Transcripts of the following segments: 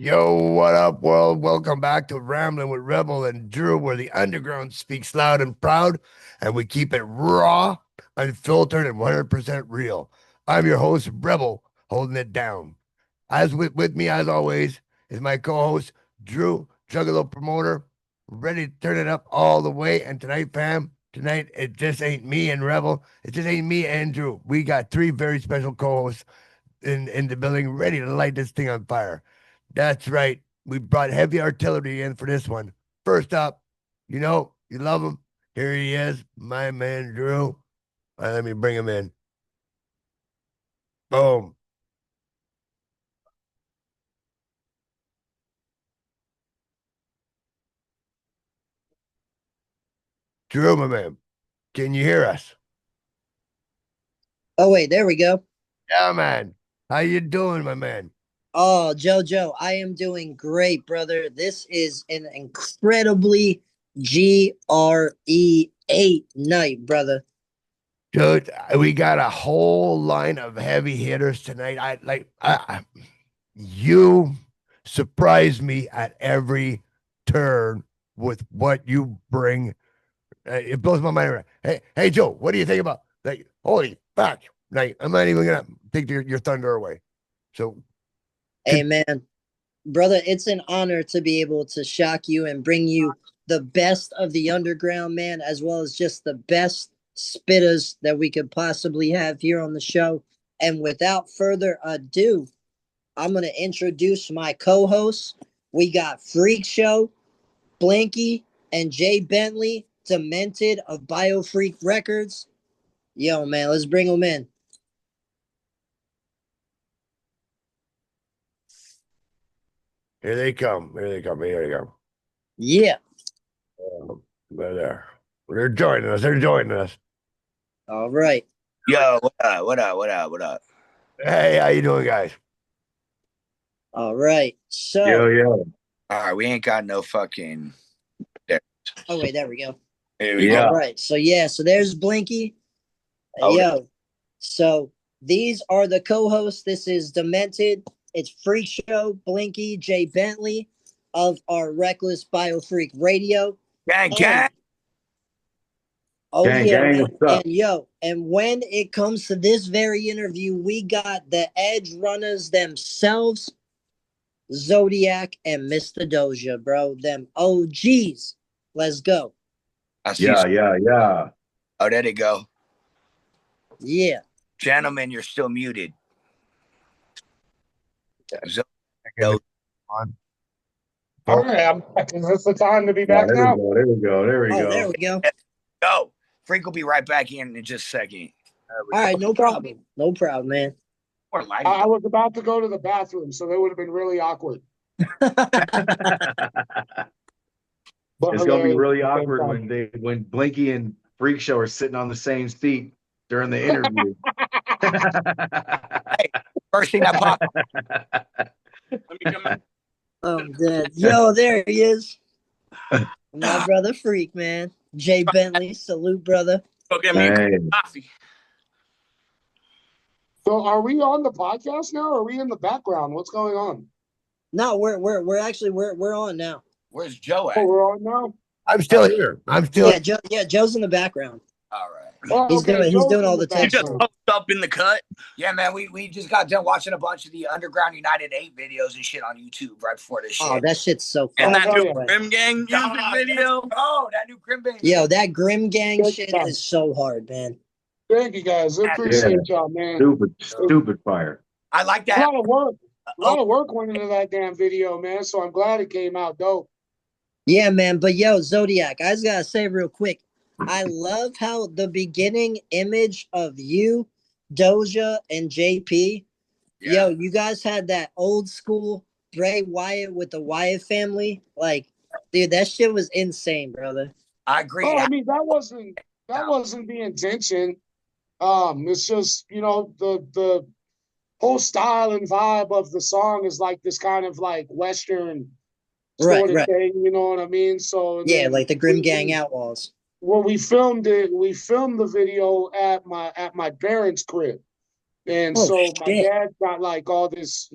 Yo, what up, world? Welcome back to Ramblin with Rebel and Drew, where the underground speaks loud and proud, and we keep it raw, unfiltered, and 100% real. I'm your host, Rebel, holding it down. As with me, as always, is my co-host, Drew, Juggalo Promoter, ready to turn it up all the way. And tonight, fam, tonight, it just ain't me and Rebel. It just ain't me and Drew. We got three very special co-hosts in the building, ready to light this thing on fire. That's right. We brought heavy artillery in for this one. First up, you love him. Here he is, my man Drew. Let me bring him in. Boom. Drew, my man, can you hear us? Oh wait, there we go. Yeah, man. How you doing, my man? Oh, Jojo, I am doing great, brother. This is an incredibly GRE8 night, brother. Dude, we got a whole line of heavy hitters tonight. You surprise me at every turn with what you bring. It blows my mind around. Hey, Joe, what do you think about like? Holy fuck! Like, I'm not even gonna take your thunder away. So, Hey man, brother, it's an honor to be able to shock you and bring you the best of the underground, man, as well as just the best spitters that we could possibly have here on the show. And without further ado, I'm gonna introduce my co-hosts. We got Freak Show, Blinky, and Jay Bentley, Demented of Biofreak Records. Yo, man, let's bring them in. here they come. Here they come. Here they come. Yeah. They're there. They're joining us. They're joining us. All right. Yo, what up? What up? What up? What up? Hey, how you doing, guys? All right. Yo. All right, we ain't got no fucking. Oh, wait, there we go. Here we Yeah. All right. So there's Blinky. Oh, Yo. So these are the co-hosts. This is Demented. It's Freak Show, Blinky, Jay Bentley of our Reckless Biofreak Radio. gang, And gang. oh Gang, yeah, gang, man. what's up? And when it comes to this very interview, we got the edge runners themselves, Zodeak and Mr. Doja, bro. Them OGs. Let's go. I see. Yeah. Oh, there they go. Yeah. Gentlemen, you're still muted. On. All right, I'm back. Is this the time to be Yeah, back there now? we go. There we Oh, go. there we go. Go. Freak will be right back in just a second. All right, no problem. No problem, man. Or light. I was about to go to the bathroom, so that would have been really awkward. But It's gonna be hilarious really at the same awkward time. when Blinky and Freak Show are sitting on the same seat during the interview. First thing that popped. Let me come in. I'm dead. Yo, there he is. My brother Freak, man. Jay Bentley, salute, brother. Go get me a Hey, coffee. So, are we on the podcast now? Or are we in the background? What's going on? No, we're actually we're on now. Where's Joe Oh, at? we're on now. I'm still here. I'm still. Yeah, Joe's in the background. All right. Oh, He's okay, doing Joe's all in the background. text. post up in the cut. Yeah, man. We just got done watching a bunch of the Underground United 8 videos and shit on YouTube right before this shit. Oh, that shit's so And fun. that new Grim Gang music video. Oh, that new Grim Gang. Yo, that Grim Gang Good shit stuff. is so hard, man. Thank you guys. I appreciate y'all, man. stupid fire. I like A that. lot of work. A lot of work went into that damn video, man. So I'm glad it came out dope. Yeah, man. But yo, Zodiac, I just gotta say real quick, I love how the beginning image of you, Doja, and JP. Yeah. Yo, you guys had that old school Bray Wyatt with the Wyatt family. Like, dude, that shit was insane, brother. I agree. Oh, I mean, that wasn't the intention. It's just, the whole style and vibe of the song is like this kind of like Western sort of thing, you know what I mean? So Yeah, like the Grim Gang Outlaws. When we filmed the video at my parents' crib. And Oh, so my shit. dad got like all this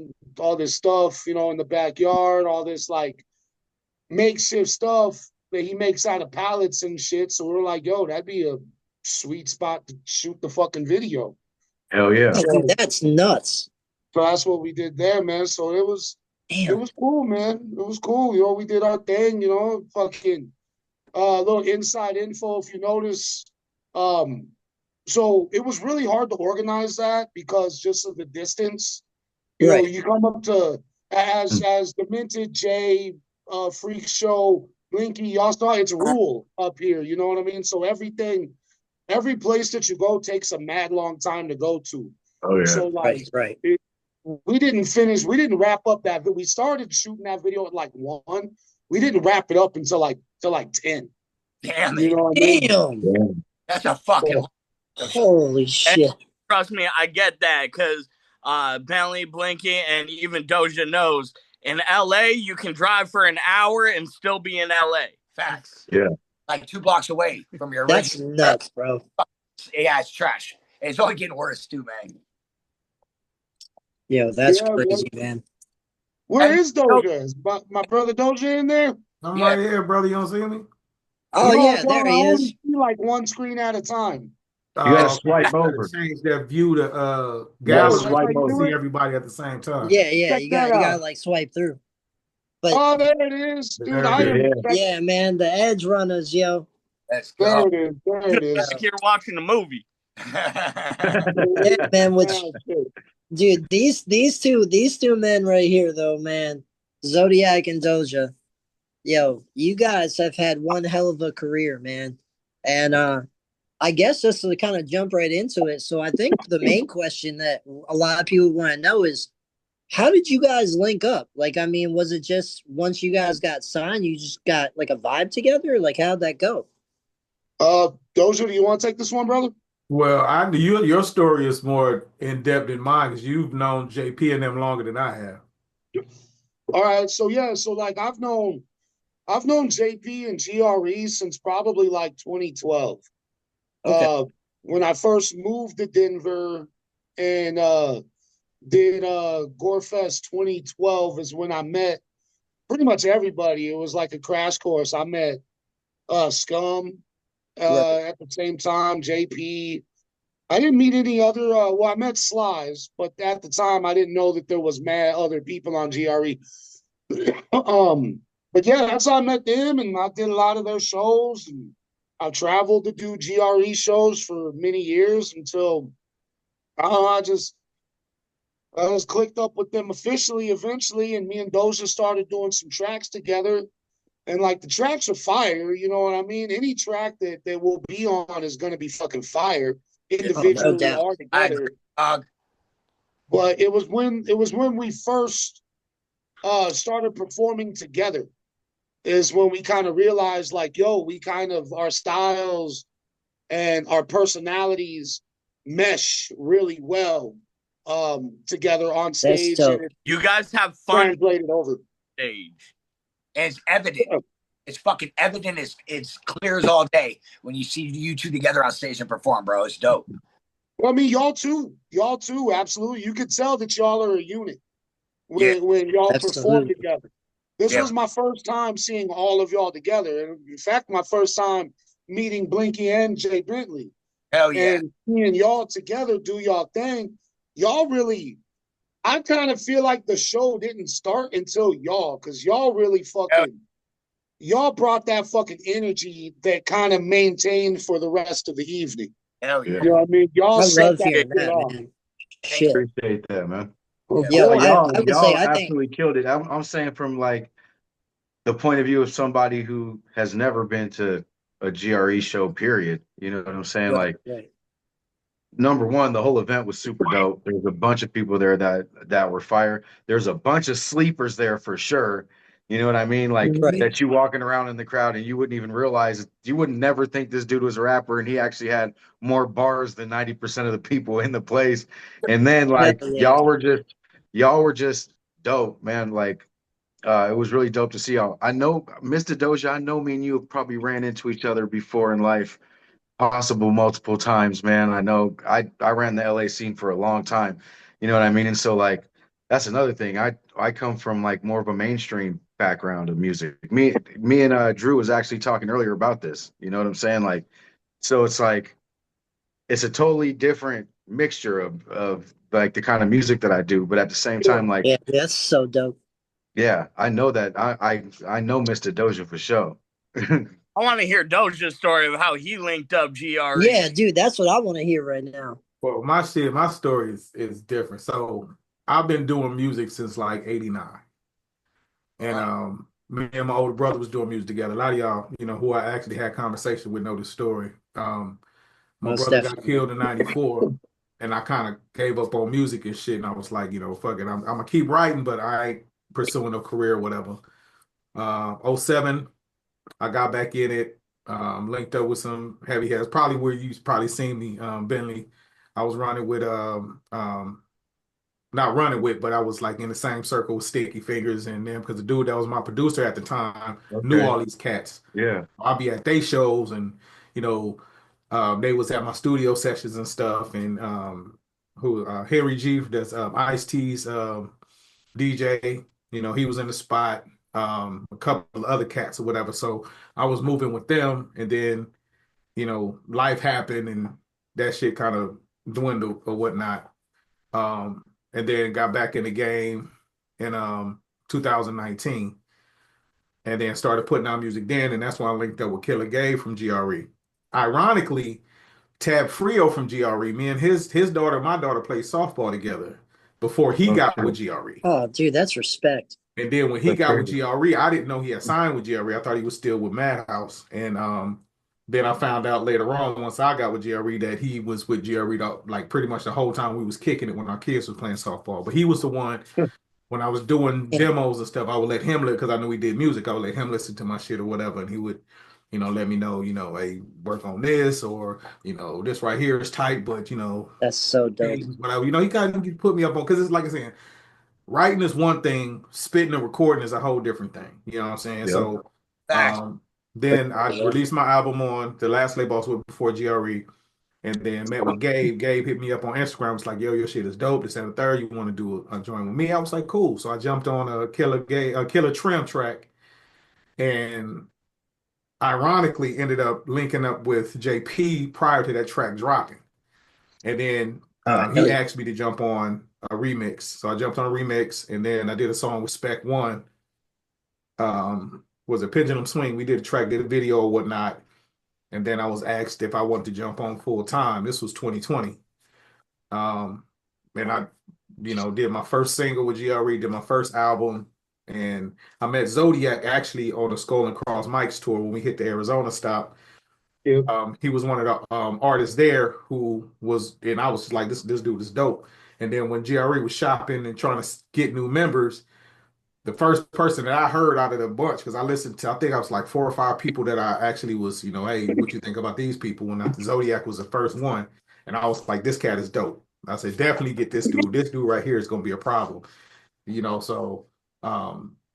stuff, you know, in the backyard, all this like makeshift stuff that he makes out of pallets and shit. So we're like, yo, that'd be a sweet spot to shoot the fucking video. Hell yeah. Oh, dude, that's nuts. So that's what we did there, man. So it was Damn. cool, man. It was cool. You know, we did our thing, you know, fucking little inside info if you notice. So it was really hard to organize that because just of the distance. You know, Right. you come up to as the Minted J Freak Show Blinky, y'all saw it's rule up here, you know what I mean? So every place that you go takes a mad long time to go to. Oh yeah. So like Right. we didn't wrap up that. We started shooting that video at like 1. We didn't wrap it up until like 10. Damn You it. know what I mean? Damn. That's a fucking. Holy shit. Trust me, I get that because Bentley, Blinky, and even Doja knows in LA you can drive for an hour and still be in LA. Facts. Yeah. Like 2 blocks away from your That's original. nuts, bro. Yeah, it's trash. And it's only getting worse too, man. Yo, that's Yeah, crazy, man. Where And- is Doja? Is my brother Doja in there? I'm Yeah. right here, brother. You don't see me? Oh, No, yeah, no, there I he only is. see like one screen at a time. You gotta okay. swipe You gotta over. change that view to Yeah, gallery swipe so you can over. see everybody at the same time. Yeah, Check you that gotta out. like swipe through. But Oh, there it is, dude. There I it am. is. yeah, man, the EdgeRunnaz, yo. Let's There go. it is. There it is. Like you're watching a movie. Yeah, man, which Yeah, shit. dude, these two men right here though, man. Zodeak and Doja. Yo, you guys have had one hell of a career, man. And I guess just to kind of jump right into it. So I think the main question that a lot of people want to know is how did you guys link up? Like, I mean, was it just once you guys got signed, you just got like a vibe together? Like, how'd that go? Doja, do you want to take this one, brother? Well, your story is more in depth than mine because you've known JP and them longer than I have. All right. So yeah. So like I've known JP and GRE since probably like 2012. Okay. When I first moved to Denver and did Gorefest 2012 is when I met pretty much everybody. It was like a crash course. I met Scum at the same time, JP. I didn't meet any other well, I met Slies, but at the time I didn't know that there was mad other people on GRE. But yeah, that's how I met them, and I did a lot of their shows, and I traveled to do GRE shows for many years until I just clicked up with them officially eventually, and me and Doja started doing some tracks together. And like the tracks are fire, you know what I mean? Any track that we'll be on is gonna be fucking fire, individually doubt. or together. agree. But it was when we first started performing together is when we kind of realized like, yo, we kind of our styles and our personalities mesh really well together on stage, dope. and it You guys have fun translated over. stage. And it's evident. It's fucking evident. It's clear as all day when you see you two together on stage and perform, bro. It's dope. Well, I mean, y'all too, absolutely. You could tell that y'all are a unit when y'all perform Absolutely. together. This Yeah. was my first time seeing all of y'all together, and in fact, my first time meeting Blinky and Jay Bentley. Hell yeah. And seeing y'all together do y'all thing, y'all really. I kind of feel like the show didn't start until y'all, because y'all really fucking. Y'all brought that fucking energy that kind of maintained for the rest of the evening. Hell yeah. You know what I mean? Y'all I set love that hearing shit that, off. man. Shit. Appreciate that, man. Of Yo, course. I would y'all say I think absolutely killed it. I'm saying from like the point of view of somebody who has never been to a GRE show, period. You know what I'm saying? Like, right. number one, the whole event was super dope. There's a bunch of people there that were fire. There's a bunch of sleepers there for sure. You know what I mean? Like Right. that you walking around in the crowd and you wouldn't even realize, you would never think this dude was a rapper, and he actually had more bars than 90% of the people in the place. And then like Hell yeah. y'all were just dope, man. Like it was really dope to see y'all. I know Mr. Doja, I know me and you have probably ran into each other before in life. possible multiple times, man. I know I ran the LA scene for a long time. You know what I mean? And so like that's another thing. I come from like more of a mainstream background of music. Me and Drew was actually talking earlier about this. You know what I'm saying? Like so it's like it's a totally different mixture of like the kind of music that I do, but at the same time, like Yeah, that's so dope. yeah, I know that I know Mr. Doja for sure. I want to hear Doja's story of how he linked up GRE. Yeah, dude, that's what I want to hear right now. Well, my story is different. So I've been doing music since like '89, and me and my older brother was doing music together. A lot of y'all, who I actually had conversation with, know the story. My Most brother got definitely. killed in '94, and I kind of gave up on music and shit. And I was like, fuck it, I'm gonna keep writing, but I ain't pursuing a career or whatever. '07, I got back in it. Linked up with some heavy heads. Probably where you probably seen me, Bentley. I was running with not running with, but I was like in the same circle with Sticky Fingers and them because the dude that was my producer at the time knew Okay. all these cats. Yeah. I'll be at their shows and they was at my studio sessions and stuff. And Henry G, that's Ice-T's DJ, he was in the spot. A couple of other cats or whatever. So I was moving with them, and then life happened and that shit kind of dwindled or whatnot. And then got back in the game in 2019, and then started putting out music then, and that's when I linked up with Killer Gabe from GRE. Ironically, Tab Frio from GRE, me and his daughter, my daughter, played softball together before he got with GRE. Oh, dude, that's respect. And then when he got with GRE, I didn't know he had signed with GRE. I thought he was still with Madhouse. And then I found out later on, once I got with GRE, that he was with GRE like pretty much the whole time we was kicking it when our kids was playing softball. But he was the one, when I was doing demos and stuff, I would let him, because I knew he did music, I would let him listen to my shit or whatever. And he would, let me know, hey, work on this, or, this right here is tight, but, That's so dope. whatever. He kind of put me up on, because it's like I said, writing is one thing, spitting and recording is a whole different thing. You know what I'm saying? Yep. So then I released my album on the last label I was with before GRE, and then met with Gabe. Gabe hit me up on Instagram. Was like, yo, your shit is dope. This and the third. You want to do a joint with me? I was like, cool. So I jumped on a Killer Trim track, and ironically ended up linking up with JP prior to that track dropping. And then he asked me to jump on a remix. So I jumped on a remix, and then I did a song with Spec One. Was a Pendulum Swing. We did a track, did a video or whatnot. And then I was asked if I wanted to jump on full time. This was 2020. And I, did my first single with GRE, did my first album. And I met Zodeak actually on the Skull and Cross Mike's tour when we hit the Arizona stop. Yep. He was one of the artists there who was, and I was just like, this dude is dope. And then when GRE was shopping and trying to get new members, the first person that I heard out of the bunch, because I listened to, I think I was like 4 or 5 people that I actually was, hey, what you think about these people? When Zodiac was the first one, and I was like, this cat is dope. I said, definitely get this dude. This dude right here is going to be a problem. So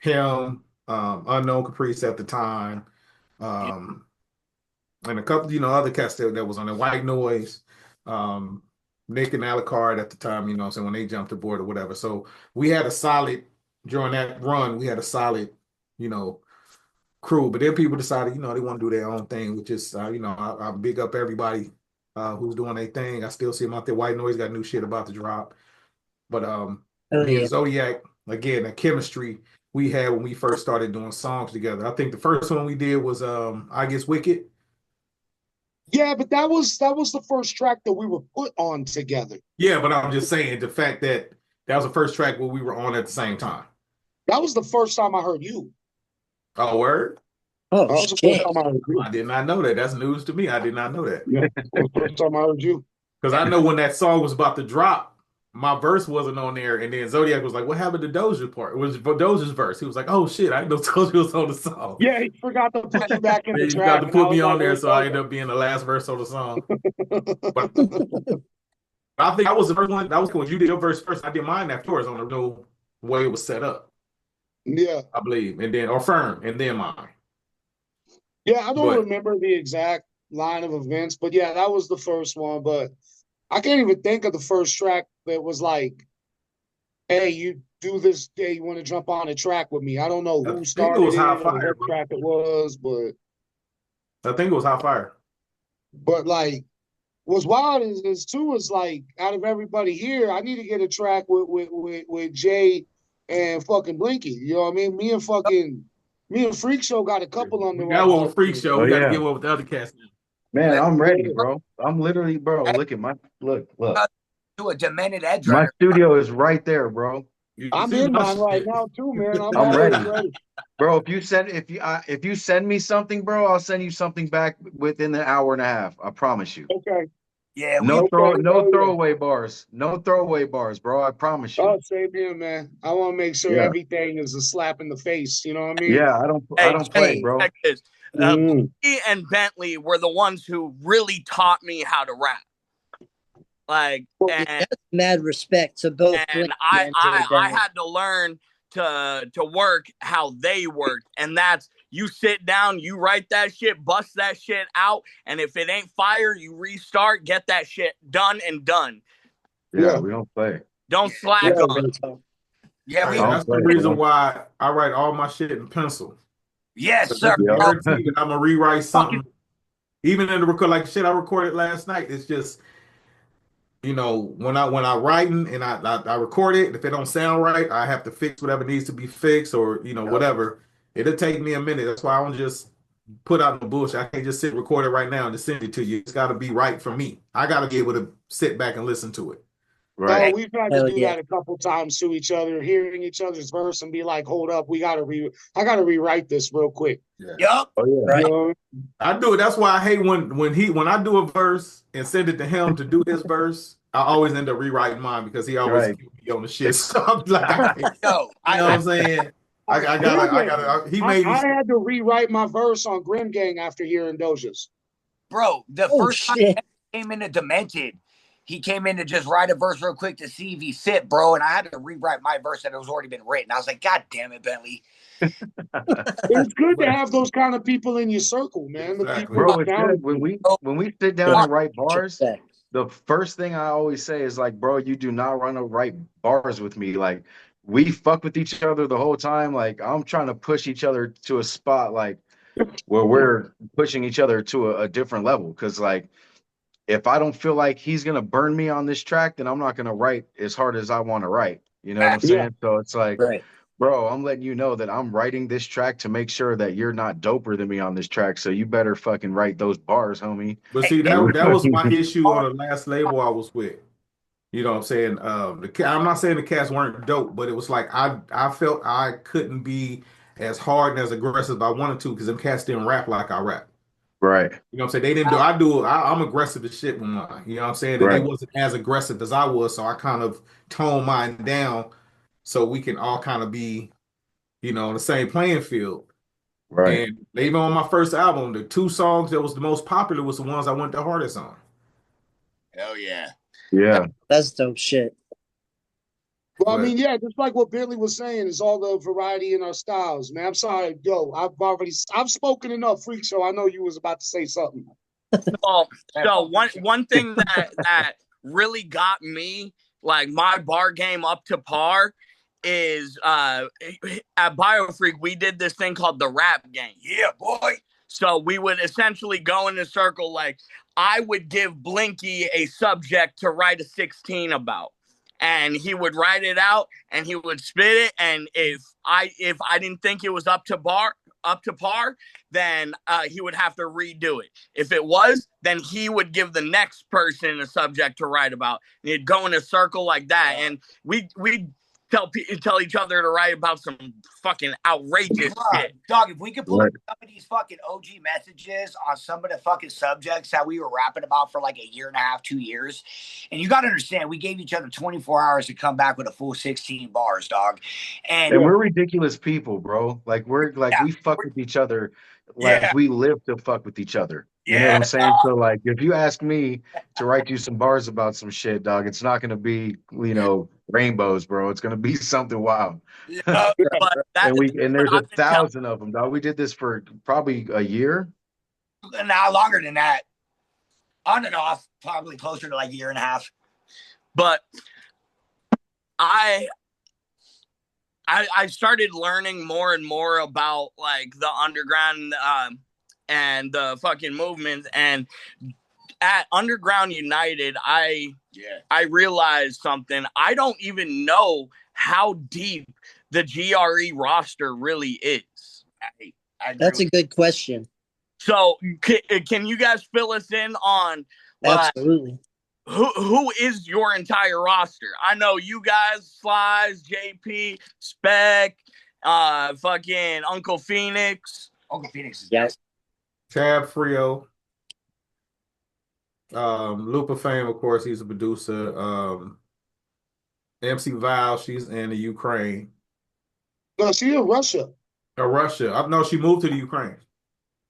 him, Unknown Caprice at the time, and a couple, other cats that was on the White Noise, Nick and Alucard at the time, so when they jumped aboard or whatever. So we had a solid, during that run, we had a solid, crew. But then people decided, they want to do their own thing, which is, I big up everybody who's doing their thing. I still see them out there. White Noise got new shit about to drop. But me and Zodiac, again, the chemistry we had when we first started doing songs together. I think the first one we did was I Guess Wicked. Yeah, but that was the first track that we were put on together. Yeah, but I'm just saying the fact that was the first track where we were on at the same time. That was the first time I heard you. Oh, word? Oh, shit. I did not know that. That's news to me. I did not know that. Yeah, the first time I heard you. Because I know when that song was about to drop, my verse wasn't on there, and then Zodiac was like, what happened to Doja part? It was Doja's verse. He was like, oh, shit, I didn't know Doja was on the song. Yeah, he forgot to put you back in the track. He forgot to put me on there, so I ended up being the last verse on the song. But I think I was the first one. That was when you did your verse first. I did mine afterwards on the new way it was set up. Yeah. I believe. And then, or Firm, and then mine. Yeah, I don't remember the exact line of events. But yeah, that was the first one. But I can't even think of the first track that was like, hey, you do this day, you want to jump on a track with me. I don't know I who think it started was Hot it or Fire, what bro. track it was, I think it was Hot Fire. but like what's wild is too is like out of everybody here, I need to get a track with Jay and fucking Blinky. You know what I mean? Me and Freak Show got a couple on We the got one with Freak Show. Oh We got to yeah, get one with the other cast now. man, I'm ready, Yeah. bro. I'm literally, bro. Look at my look. To a demented edge My runner. studio is right there, bro. You I'm see in my mine right shit. now too, man. I'm I'm always ready, ready. bro. If you send me something, bro, I'll send you something back within an hour and a half. I promise you. Okay. Yeah, we No Okay. no Hell yeah. throwaway bars. No throwaway bars, bro. I promise you. Oh, same here, man. I want to make sure Yeah. everything is a slap in the face. You know what I mean? Yeah, I Hey, don't play, Hey, bro. check this. Mm. Blinky and Bentley were the ones who really taught me how to rap. Like, yeah, and that's mad respect to both and Blinky and Jay I Bentley. had to learn to work how they worked, and that's you sit down, you write that shit, bust that shit out, and if it ain't fire, you restart, get that shit done and done. Yeah, Yeah. we don't play. Don't Yeah. slack on. Real talk. yeah, Hey, we Don't that's the play, reason bro. why I write all my shit in pencil. yes, Because sir. it's Oh, guaranteed that I'm gonna rewrite fucking something. Even in the record, like shit I recorded last night. It's just when I writing and I record it. If it don't sound right, I have to fix whatever needs to be fixed or whatever. It'll take me a minute. That's why I don't just put out the bullshit. I can't just sit record it right now and just send it to you. It's got to be right for me. I got to be able to sit back and listen to it. Right. Oh, we've had to Hell do yeah. that a couple times to each other, hearing each other's verse and be like, hold up, I gotta rewrite this real quick. yup. Oh yeah. Right. You know? I do it. That's why I hate when I do a verse and send it to him to do his verse. I always end up rewriting mine because he always Right. keep me on the shit. So I'm like, all right, Yo, you know what I'm saying? I gotta. He made me. I had to rewrite my verse on Grim Gang after hearing Doja's. bro, the Oh first time shit. he came into Demented, he came in to just write a verse real quick to see if he sit, bro. And I had to rewrite my verse that was already been written. I was like, God damn it, Bentley. It's good to have those kind of people in your circle, man. The Exactly. people Bro, it's down good. with you. When we sit down Yeah. and write bars, Respect. the first thing I always say is like, bro, you do not run to write bars with me. Like we fuck with each other the whole time. Like I'm trying to push each other to a spot like where we're pushing each other to a different level. Cause like if I don't feel like he's gonna burn me on this track, then I'm not gonna write as hard as I want to write. You know what I'm Yeah. saying? So it's like, Right. bro, I'm letting you know that I'm writing this track to make sure that you're not doper than me on this track. So you better fucking write those bars, homie. But see, that was my issue on the last label I was with. You know what I'm saying? I'm not saying the cats weren't dope, but it was like I felt I couldn't be as hard and as aggressive as I wanted to because them cats didn't rap like I rap. Right. You know what I'm saying? They didn't I'm aggressive as shit with mine. You know what I'm saying? And they Right. wasn't as aggressive as I was, so I kind of toned mine down so we can all kind of be, on the same playing field. Right. And even on my first album, the two songs that was the most popular was the ones I went the hardest on. Hell yeah. Yeah. That's dope shit. Well, I mean, yeah, just like what Bentley was saying, is all the variety in our styles, man. I'm sorry, yo, I've spoken enough, Freak Show. I know you was about to say something. So one thing that really got me, like my bar game up to par, is at BioFreak we did this thing called the rap game. Yeah, boy. So we would essentially go in a circle. Like I would give Blinky a subject to write a 16 about, and he would write it out and he would spit it. And if I didn't think it was up to par, then he would have to redo it. If it was, then he would give the next person a subject to write about. And it'd go in a circle like that. And we tell each other to write about some fucking outrageous shit. Dog, if we could pull Right. up some of these fucking OG messages on some of the fucking subjects that we were rapping about for like a year and a half, 2 years. And you got to understand, we gave each other 24 hours to come back with a full 16 bars, dog. And we're ridiculous people, bro. Like we fuck with each other like Yeah. we live to fuck with each other. You know what I'm saying? So like if you ask me to write you some bars about some shit, dog, it's not gonna be, rainbows, bro. It's gonna be something wild. But And there's 1,000 of them, dog. We did this for probably a year. now longer than that. On and off, probably closer to like a year and a half. But I started learning more and more about like the underground and the fucking movements. And at Underground United, I realized something. I don't even know how deep the GRE roster really is. That's a good question. So can you guys fill us in on Absolutely. Who is your entire roster? I know you guys, Slice, JP, Spec, fucking Uncle Phoenix. Uncle Phoenix is Yes. Tab Frio. Lupa Fame, of course, he's a producer. MC Val, she's in the Ukraine. No, she in Russia. Russia. I know she moved to the Ukraine.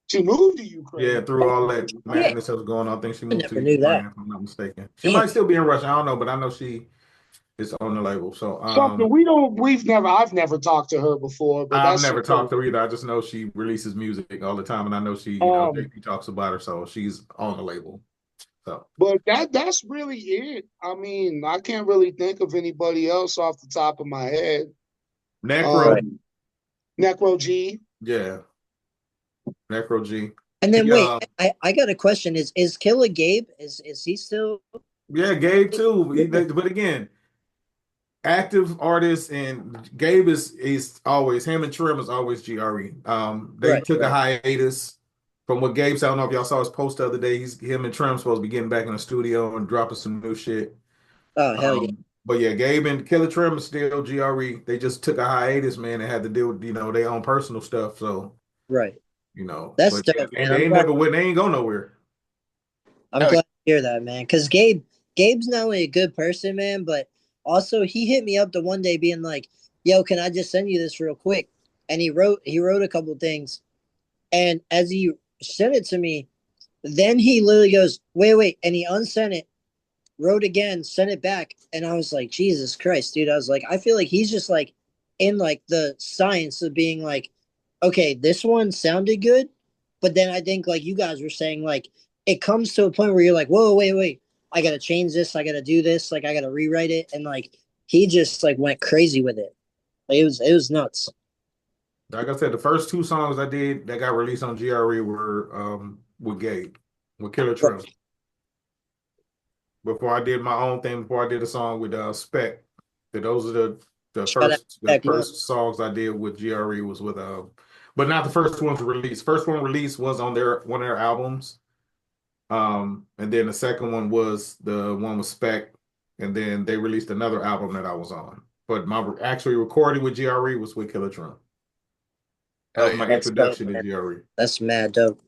She moved to Ukraine. Yeah, through all that madness that was going on. I think she moved to knew Ukraine, that. if I'm not mistaken. She might still be in Russia. I don't know, but I know she is on the label. So Something I've never talked to her before, but I've that's never talked to her either. I just know she releases music all the time, and I know she, JP talks about her, so she's on the label. So, but that's really it. I mean, I can't really think of anybody else off the top of my head. Necro G. Yeah. Necro G. And then wait, I got a question. Is Killer Gabe? Is he still? Yeah, Gabe too. But again, active artists, and Gabe is always, him and Trim is always GRE. They took a hiatus from what Gabe said. I don't know if y'all saw his post the other day. Him and Trim supposed to be getting back in the studio and dropping some new shit. Oh hell yeah! But yeah, Gabe and Killer Trim is still GRE. They just took a hiatus, man, and had to deal with their own personal stuff. So that's dope, man. They ain't go nowhere. I'm glad to hear that, man. Because Gabe's not only a good person, man, but also he hit me up the one day being like, "Yo, can I just send you this real quick?" And he wrote a couple things, and as he sent it to me, then he literally goes, "Wait," and he unsent it, wrote again, sent it back, and I was like, Jesus Christ, dude. I was like, I feel like he's just like in like the science of being like, okay, this one sounded good, but then I think like you guys were saying, like it comes to a point where you're like, whoa, wait, I gotta change this, I gotta do this, like I gotta rewrite it, and like he just like went crazy with it. Like, it was nuts. Like I said, the first two songs I did that got released on GRE were with Gabe, with Killer Trim. Before I did my own thing, before I did a song with Spec, those are the first songs I did with GRE was with but not the first ones released. First one released was on one of their albums. And then the second one was the one with Spec, and then they released another album that I was on. But my actually recording with GRE was with Killer Trim. That was my introduction to GRE. That's mad dope.